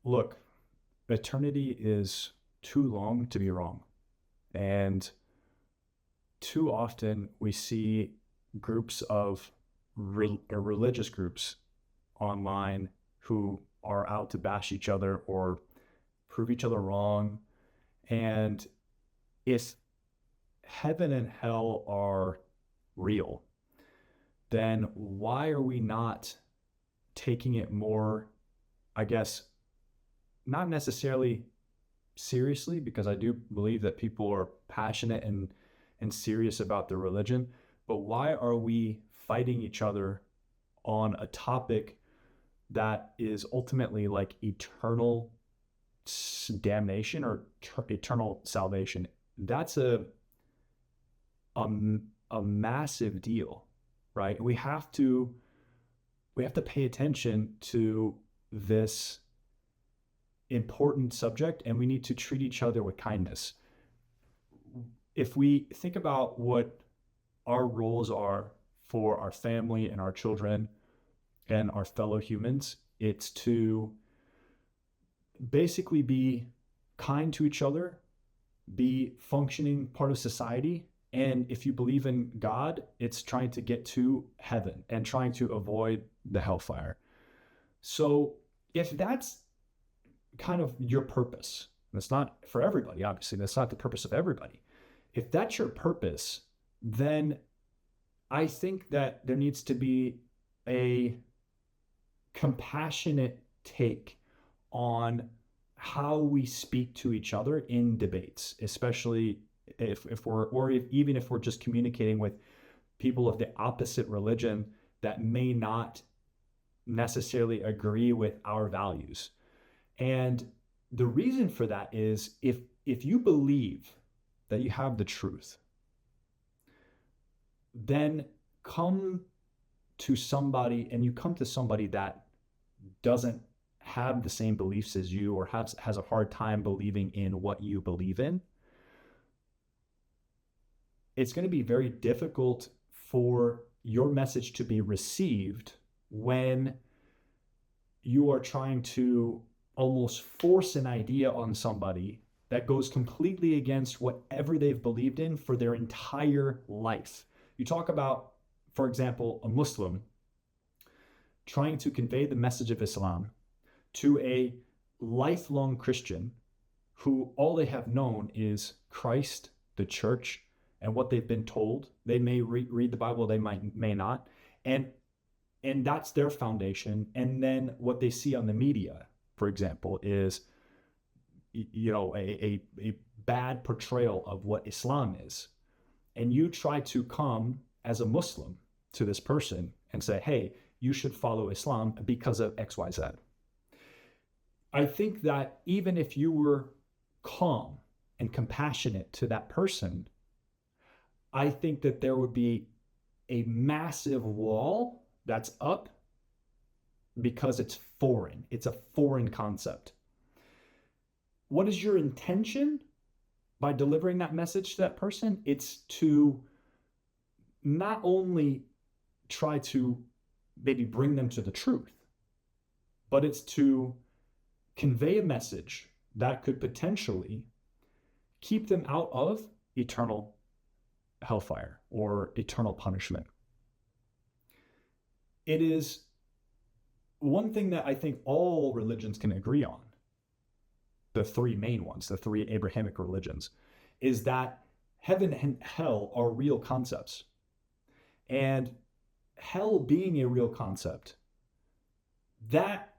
Look, eternity is too long to be wrong. And too often we see groups of religious groups online who are out to bash each other or prove each other wrong. And if heaven and hell are real, then why are we not taking it more, I guess, not necessarily seriously, because I do believe that people are passionate and serious about their religion, but why are we fighting each other on a topic that is ultimately like eternal damnation or eternal salvation? That's a a massive deal, right? We have to pay attention to this important subject, and we need to treat each other with kindness. If we think about what our roles are for our family and our children and our fellow humans, it's to basically be kind to each other, be functioning part of society. And if you believe in God, it's trying to get to heaven and trying to avoid the hellfire. So if that's kind of your purpose, and it's not for everybody, obviously, that's not the purpose of everybody. If that's your purpose, then I think that there needs to be a compassionate take on how we speak to each other in debates, especially if we're, or if, even if we're just communicating with people of the opposite religion that may not necessarily agree with our values. And the reason for that is if you believe that you have the truth, then come to somebody and you come to somebody that doesn't have the same beliefs as you or has a hard time believing in what you believe in, it's going to be very difficult for your message to be received when you are trying to almost force an idea on somebody that goes completely against whatever they've believed in for their entire life. You talk about, for example, a Muslim trying to convey the message of Islam to a lifelong Christian who all they have known is Christ, the church, and what they've been told. They may read the Bible, they may not, and that's their foundation. And then what they see on the media, for example, is a bad portrayal of what Islam is. And you try to come as a Muslim to this person and say, hey, you should follow Islam because of XYZ. I think that even if you were calm and compassionate to that person, I think that there would be a massive wall that's up because it's foreign. It's a foreign concept. What is your intention by delivering that message to that person? It's to not only try to maybe bring them to the truth, but it's to convey a message that could potentially keep them out of eternal hellfire or eternal punishment. It is one thing that I think all religions can agree on, the three main ones, the three Abrahamic religions, is that heaven and hell are real concepts. And hell being a real concept, that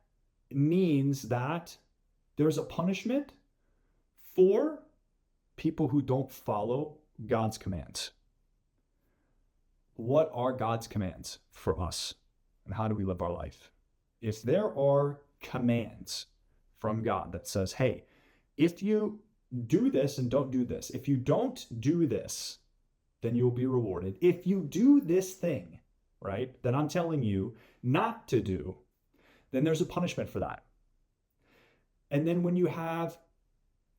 means that there's a punishment for people who don't follow God's commands. What are God's commands for us? And how do we live our life? If there are commands from God that says, hey, if you do this and don't do this, if you don't do this, then you'll be rewarded. If you do this thing, right, that I'm telling you not to do, then there's a punishment for that. And then when you have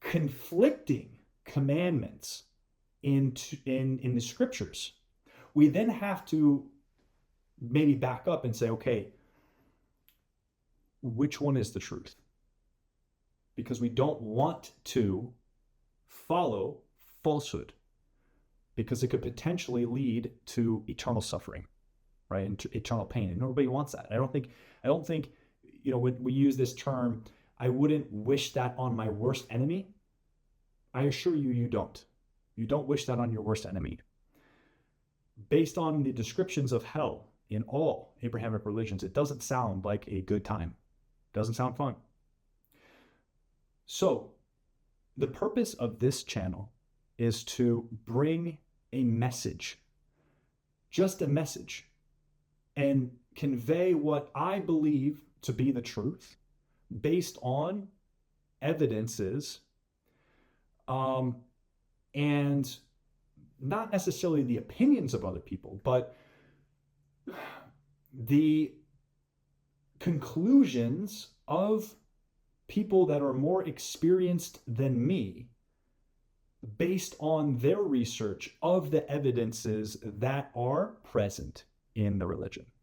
conflicting commandments in the scriptures, we then have to maybe back up and say, okay, which one is the truth? because we don't want to follow falsehood, because it could potentially lead to eternal suffering, right? And eternal pain. And nobody wants that. I don't think, when we use this term, I wouldn't wish that on my worst enemy. I assure you, you don't. You don't wish that on your worst enemy. Based on the descriptions of hell in all Abrahamic religions, it doesn't sound like a good time. It doesn't sound fun. So, the purpose of this channel is to bring a message, just a message, and convey what I believe to be the truth based on evidences, and not necessarily the opinions of other people, but the conclusions of people that are more experienced than me based on their research of the evidences that are present in the religion.